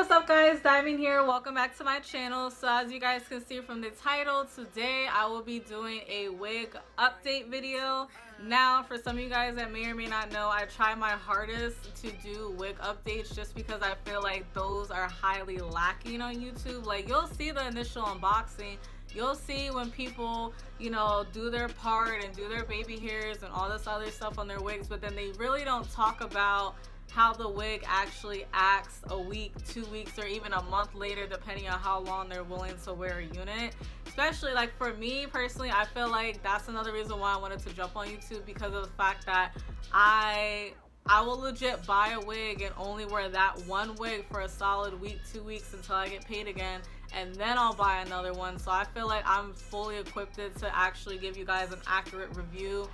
what's up guys, Diamond here. Welcome back to my channel. So as you guys can see from the title, today I will be doing a wig update video. Now for some of you guys that may or may not know, I try my hardest to do wig updates just because I feel like those are highly lacking on YouTube. Like, you'll see the initial unboxing, you'll see when people, you know, do their part and do their baby hairs and all this other stuff on their wigs, but then they really don't talk about how the wig actually acts a week, 2 weeks, or even a month later, depending on how long they're willing to wear a unit. Especially like for me personally, I feel like that's another reason why I wanted to jump on YouTube, because of the fact that I will legit buy a wig and only wear that one wig for a solid week, 2 weeks until I get paid again, and then I'll buy another one. So I feel like I'm fully equipped to actually give you guys an accurate review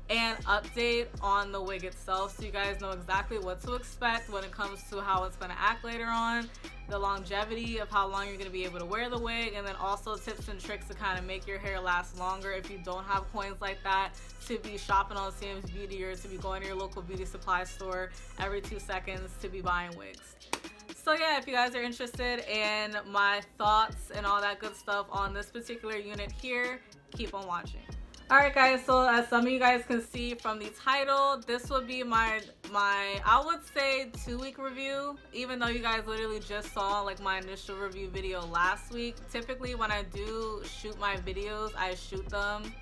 and update on the wig itself, so you guys know exactly what to expect when it comes to how it's going to act later on, the longevity of how long you're going to be able to wear the wig, and then also tips and tricks to kind of make your hair last longer if you don't have coins like that to be shopping on Sam's Beauty or to be going to your local beauty supply store every 2 seconds to be buying wigs. So yeah, if you guys are interested in my thoughts and all that good stuff on this particular unit here, keep on watching. Alright guys, so as some of you guys can see from the title, this would be my I would say 2-week review, even though you guys literally just saw like my initial review video last week. Typically when I do shoot my videos, I shoot them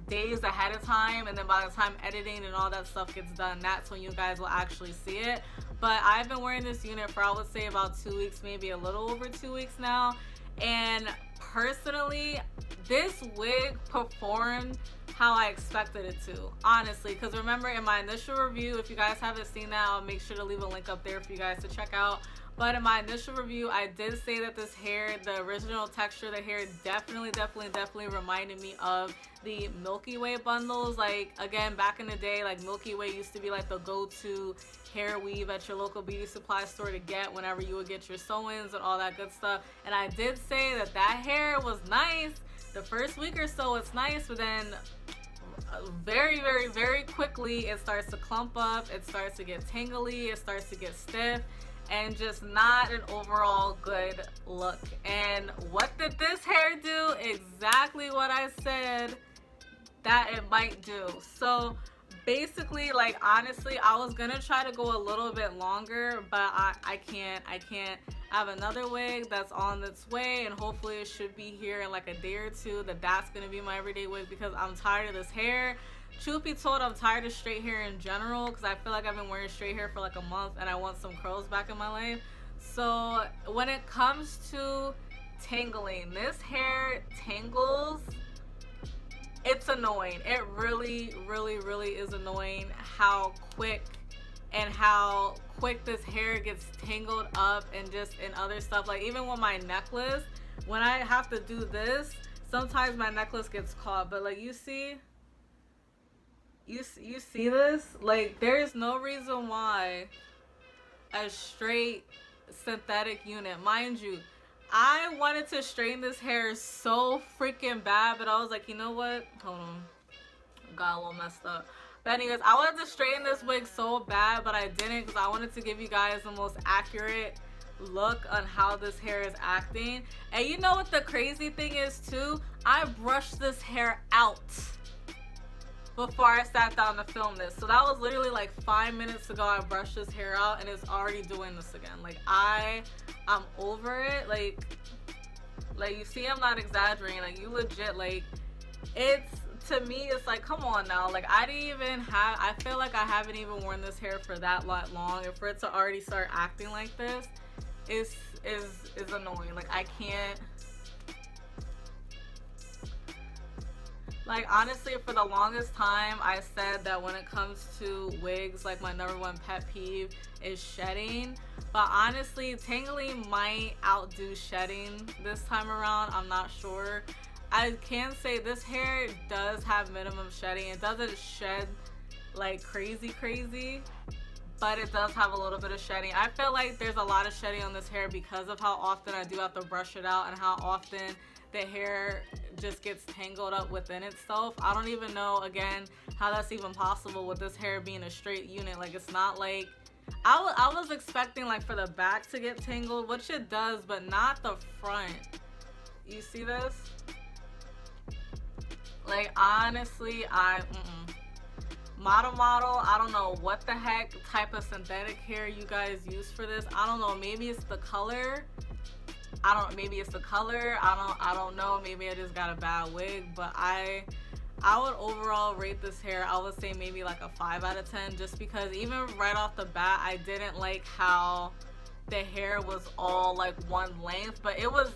days ahead of time, and then by the time editing and all that stuff gets done, that's when you guys will actually see it. But I've been wearing this unit for, I would say, about 2 weeks, maybe a little over 2 weeks now, and personally this wig performed how I expected it to, honestly. Because remember, in my initial review, if you guys haven't seen that, I'll make sure to leave a link up there for you guys to check out. But in my initial review, I did say that this hair, the original texture of the hair, definitely reminded me of the Milky Way bundles. Like, again, back in the day, like Milky Way used to be like the go-to hair weave at your local beauty supply store to get whenever you would get your sew-ins and all that good stuff. And I did say that that hair was nice the first week or so, it's nice, but then very quickly it starts to clump up, it starts to get tangly, it starts to get stiff, and just not an overall good look. And what did this hair do? Exactly what I said that it might do. So basically, like, honestly, I was gonna try to go a little bit longer, but I can't. I have another wig that's on its way, and hopefully it should be here in like a day or two, that's gonna be my everyday wig, because I'm tired of this hair. Truth be told, I'm tired of straight hair in general, because I feel like I've been wearing straight hair for like a month and I want some curls back in my life. So when it comes to tangling, this hair tangles. It's annoying. It really is annoying how quick this hair gets tangled up, and just in other stuff. Like, even with my necklace, when I have to do this, sometimes my necklace gets caught. But like, you see this? Like, there's no reason why a straight synthetic unit, mind you, I wanted to straighten this hair so freaking bad, but I was like, you know what? Hold on. Got a little messed up. But anyways, I wanted to straighten this wig so bad, but I didn't, because I wanted to give you guys the most accurate look on how this hair is acting. And you know what the crazy thing is too? I brushed this hair out before I sat down to film this. So that was literally like 5 minutes ago I brushed this hair out, and it's already doing this again. Like, I'm over it. Like you see, I'm not exaggerating. Like, you legit, like, it's, to me, it's like, come on now. Like, I feel like I haven't even worn this hair for that long, and for it to already start acting like this is annoying. Like, I can't. Like, honestly, for the longest time, I said that when it comes to wigs, like, my #1 pet peeve is shedding. But honestly, tangling might outdo shedding this time around. I'm not sure. I can say this hair does have minimum shedding. It doesn't shed like crazy, but it does have a little bit of shedding. I feel like there's a lot of shedding on this hair because of how often I do have to brush it out, and how often the hair just gets tangled up within itself. I don't even know, again, how that's even possible with this hair being a straight unit. Like, it's not like I was expecting like for the back to get tangled, which it does, but not the front. You see this? Like honestly, model, I don't know what the heck type of synthetic hair you guys use for this. I don't know, maybe it's the color. Maybe it's the color. I don't know. Maybe I just got a bad wig, but I would overall rate this hair, I would say maybe like a 5 out of 10, just because even right off the bat, I didn't like how the hair was all like one length, but it was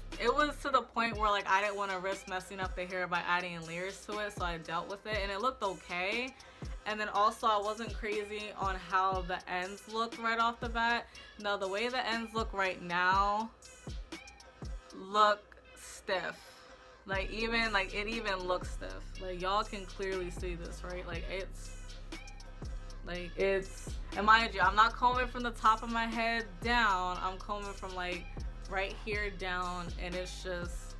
to the point where like I didn't want to risk messing up the hair by adding layers to it, so I dealt with it and it looked okay. And then also I wasn't crazy on how the ends looked right off the bat. Now the way the ends look right now look stiff. Like it even looks stiff. Like y'all can clearly see this, right? Like it's and mind you, I'm not combing from the top of my head down. I'm combing from like right here down, and it's just.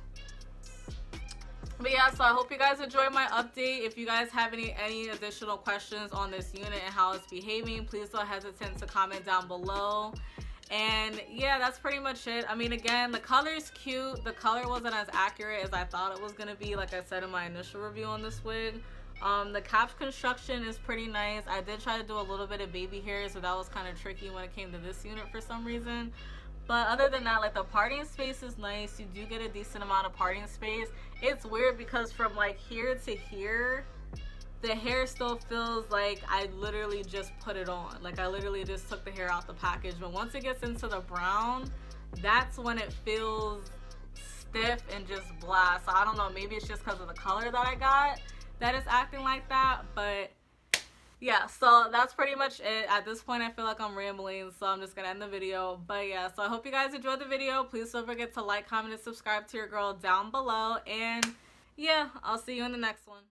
But yeah, so I hope you guys enjoyed my update. If you guys have any additional questions on this unit and how it's behaving, please don't hesitate to comment down below. And yeah, that's pretty much it. I mean, again, the color's cute. The color wasn't as accurate as I thought it was gonna be, like I said in my initial review on this wig. The cap construction is pretty nice. I did try to do a little bit of baby hair, so that was kind of tricky when it came to this unit for some reason. But other than that, like the parting space is nice. You do get a decent amount of parting space. It's weird because from like here to here, the hair still feels like I literally just put it on. Like I literally just took the hair out the package. But once it gets into the brown, that's when it feels stiff and just blah. So I don't know, maybe it's just because of the color that I got that it's acting like that. But yeah, so that's pretty much it. At this point, I feel like I'm rambling, so I'm just gonna end the video. But yeah, so I hope you guys enjoyed the video. Please don't forget to like, comment, and subscribe to your girl down below. And yeah, I'll see you in the next one.